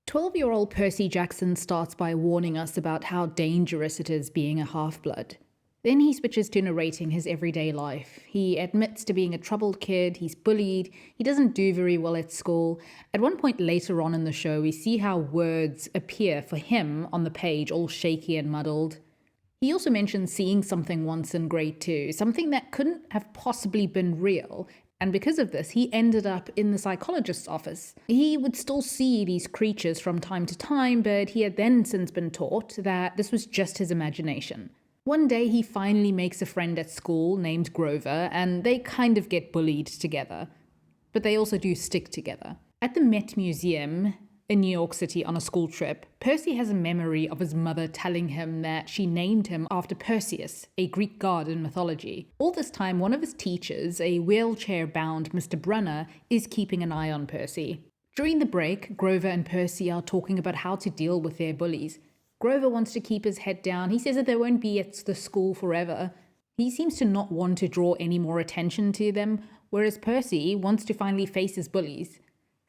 12-year-old Percy Jackson starts by warning us about how dangerous it is being a half-blood. Then he switches to narrating his everyday life. He admits to being a troubled kid, he's bullied, he doesn't do very well at school. At one point later on in the show, we see how words appear for him on the page, all shaky and muddled. He also mentions seeing something once in grade 2, something that couldn't have possibly been real, and because of this, he ended up in the psychologist's office. He would still see these creatures from time to time, but he had then since been taught that this was just his imagination. One day he finally makes a friend at school named Grover, and they kind of get bullied together. But they also do stick together. At the Met Museum in New York City on a school trip, Percy has a memory of his mother telling him that she named him after Perseus, a Greek god in mythology. All this time, one of his teachers, a wheelchair-bound Mr. Brunner, is keeping an eye on Percy. During the break, Grover and Percy are talking about how to deal with their bullies. Grover wants to keep his head down. He says that they won't be at the school forever. He seems to not want to draw any more attention to them, whereas Percy wants to finally face his bullies.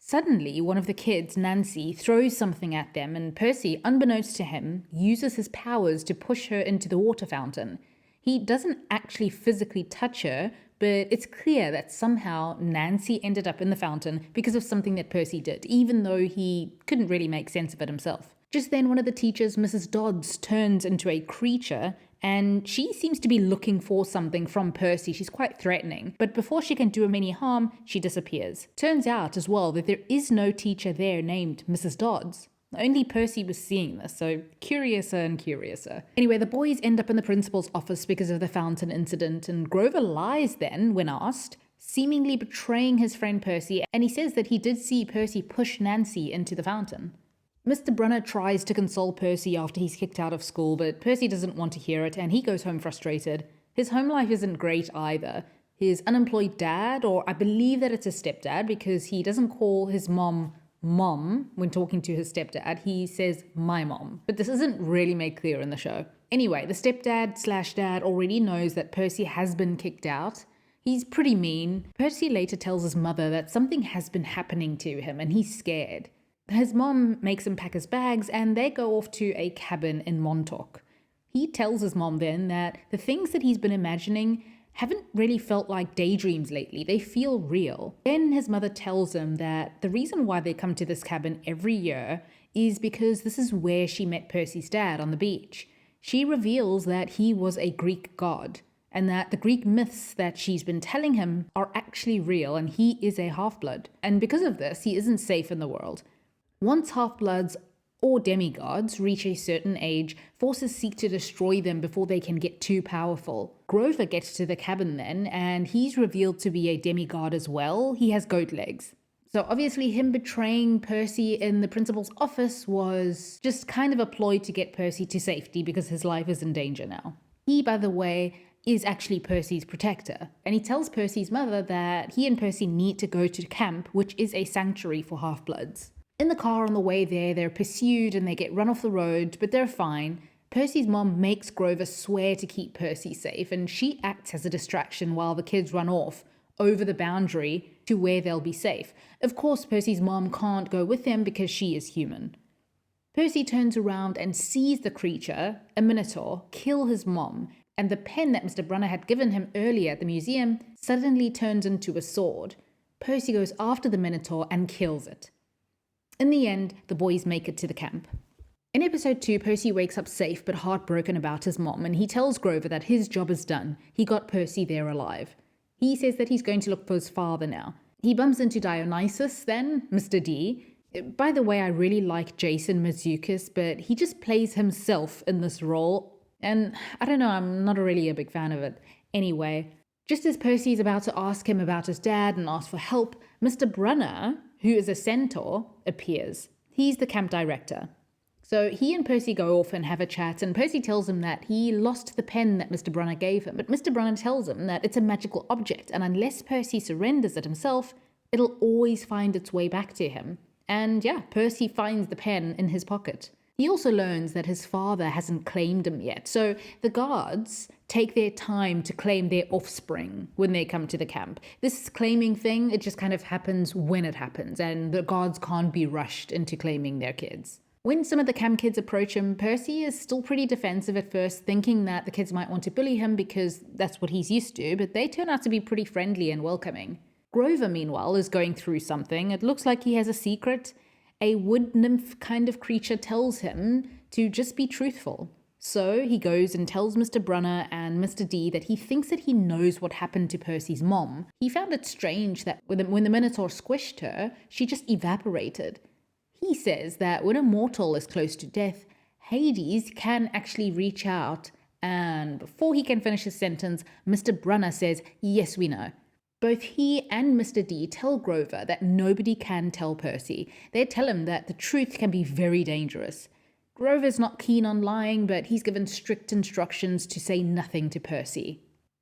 Suddenly, one of the kids, Nancy, throws something at them, and Percy, unbeknownst to him, uses his powers to push her into the water fountain. He doesn't actually physically touch her, but it's clear that somehow Nancy ended up in the fountain because of something that Percy did, even though he couldn't really make sense of it himself. Just then, one of the teachers, Mrs. Dodds, turns into a creature, and she seems to be looking for something from Percy. She's quite threatening, but before she can do him any harm, she disappears. Turns out as well that there is no teacher there named Mrs. Dodds. Only Percy was seeing this, so curiouser and curiouser. Anyway, the boys end up in the principal's office because of the fountain incident, and Grover lies then when asked, seemingly betraying his friend Percy, and he says that he did see Percy push Nancy into the fountain. Mr. Brunner tries to console Percy after he's kicked out of school, but Percy doesn't want to hear it, and he goes home frustrated. His home life isn't great either. His unemployed dad, or I believe that it's his stepdad, because he doesn't call his mom when talking to his stepdad. He says my mom, but this isn't really made clear in the show. Anyway, the stepdad/dad already knows that Percy has been kicked out. He's pretty mean. Percy later tells his mother that something has been happening to him, and he's scared. His mom makes him pack his bags, and they go off to a cabin in Montauk. He tells his mom then that the things that he's been imagining haven't really felt like daydreams lately. They feel real. Then his mother tells him that the reason why they come to this cabin every year is because this is where she met Percy's dad on the beach. She reveals that he was a Greek god, and that the Greek myths that she's been telling him are actually real, and he is a half-blood. And because of this, he isn't safe in the world. Once half-bloods or demigods reach a certain age, forces seek to destroy them before they can get too powerful. Grover gets to the cabin then, and he's revealed to be a demigod as well. He has goat legs. So obviously him betraying Percy in the principal's office was just kind of a ploy to get Percy to safety because his life is in danger now. He, by the way, is actually Percy's protector, and he tells Percy's mother that he and Percy need to go to camp, which is a sanctuary for half-bloods. In the car on the way there, they're pursued and they get run off the road, but they're fine. Percy's mom makes Grover swear to keep Percy safe, and she acts as a distraction while the kids run off over the boundary to where they'll be safe. Of course, Percy's mom can't go with them because she is human. Percy turns around and sees the creature, a minotaur, kill his mom, and the pen that Mr. Brunner had given him earlier at the museum suddenly turns into a sword. Percy goes after the minotaur and kills it. In the end, the boys make it to the camp. In episode 2, Percy wakes up safe but heartbroken about his mom, and he tells Grover that his job is done. He got Percy there alive. He says that he's going to look for his father now. He bumps into Dionysus then, Mr. D. By the way, I really like Jason Mazukis, but he just plays himself in this role, and I don't know, I'm not really a big fan of it. Anyway, just as Percy is about to ask him about his dad and ask for help, Mr. Brunner, who is a centaur, appears. He's the camp director. So he and Percy go off and have a chat, and Percy tells him that he lost the pen that Mr. Brunner gave him, but Mr. Brunner tells him that it's a magical object, and unless Percy surrenders it himself, it'll always find its way back to him. And yeah, Percy finds the pen in his pocket. He also learns that his father hasn't claimed him yet, so the guards take their time to claim their offspring when they come to the camp. This claiming thing, it just kind of happens when it happens, and the gods can't be rushed into claiming their kids. When some of the camp kids approach him, Percy is still pretty defensive at first, thinking that the kids might want to bully him because that's what he's used to, but they turn out to be pretty friendly and welcoming. Grover, meanwhile, is going through something. It looks like he has a secret. A wood nymph kind of creature tells him to just be truthful. So he goes and tells Mr. Brunner and Mr. D that he thinks that he knows what happened to Percy's mom. He found it strange that when the Minotaur squished her, she just evaporated. He says that when a mortal is close to death, Hades can actually reach out, and before he can finish his sentence, Mr. Brunner says, "Yes, we know." Both he and Mr. D tell Grover that nobody can tell Percy. They tell him that the truth can be very dangerous. Grover's not keen on lying, but he's given strict instructions to say nothing to Percy.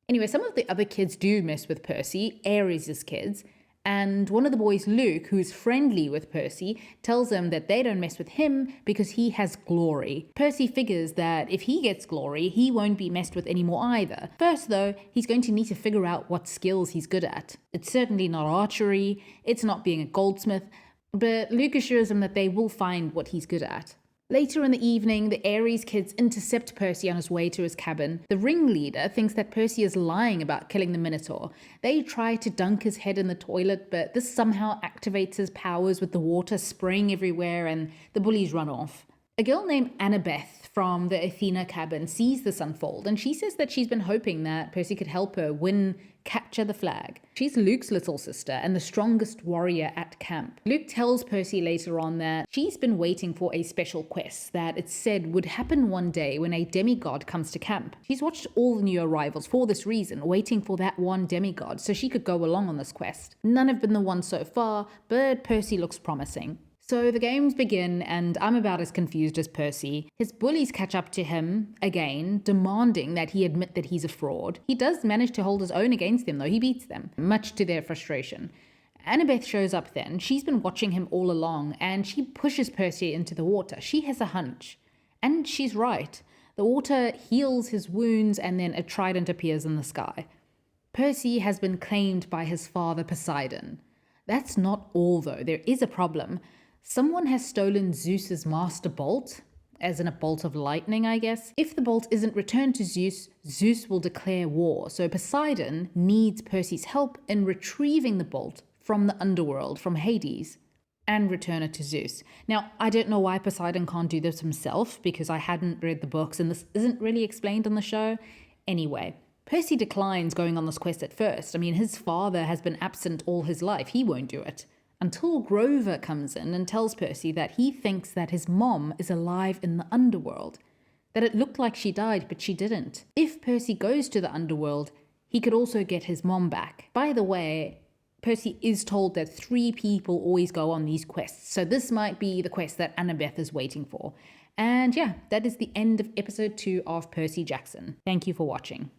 Anyway, some of the other kids do mess with Percy, Ares' kids, and one of the boys, Luke, who's friendly with Percy, tells him that they don't mess with him because he has glory. Percy figures that if he gets glory, he won't be messed with anymore either. First, though, he's going to need to figure out what skills he's good at. It's certainly not archery, it's not being a goldsmith, but Luke assures him that they will find what he's good at. Later in the evening, the Ares kids intercept Percy on his way to his cabin. The ringleader thinks that Percy is lying about killing the Minotaur. They try to dunk his head in the toilet, but this somehow activates his powers with the water spraying everywhere, and the bullies run off. A girl named Annabeth from the Athena cabin sees this unfold, and she says that she's been hoping that Percy could help her capture the flag. She's Luke's little sister and the strongest warrior at camp. Luke tells Percy later on that she's been waiting for a special quest that it's said would happen one day when a demigod comes to camp. She's watched all the new arrivals for this reason, waiting for that one demigod so she could go along on this quest. None have been the ones so far, but Percy looks promising. So the games begin, and I'm about as confused as Percy. His bullies catch up to him, again, demanding that he admit that he's a fraud. He does manage to hold his own against them, though. He beats them, much to their frustration. Annabeth shows up then. She's been watching him all along, and she pushes Percy into the water. She has a hunch. And she's right. The water heals his wounds, and then a trident appears in the sky. Percy has been claimed by his father, Poseidon. That's not all, though. There is a problem. Someone has stolen Zeus's master bolt, as in a bolt of lightning, I guess. If the bolt isn't returned to Zeus, Zeus will declare war. So Poseidon needs Percy's help in retrieving the bolt from the underworld, from Hades, and return it to Zeus. Now, I don't know why Poseidon can't do this himself, because I hadn't read the books, and this isn't really explained on the show. Anyway, Percy declines going on this quest at first. I mean, his father has been absent all his life. He won't do it. Until Grover comes in and tells Percy that he thinks that his mom is alive in the underworld, that it looked like she died, but she didn't. If Percy goes to the underworld, he could also get his mom back. By the way, Percy is told that 3 people always go on these quests, so this might be the quest that Annabeth is waiting for. And yeah, that is the end of episode 2 of Percy Jackson. Thank you for watching.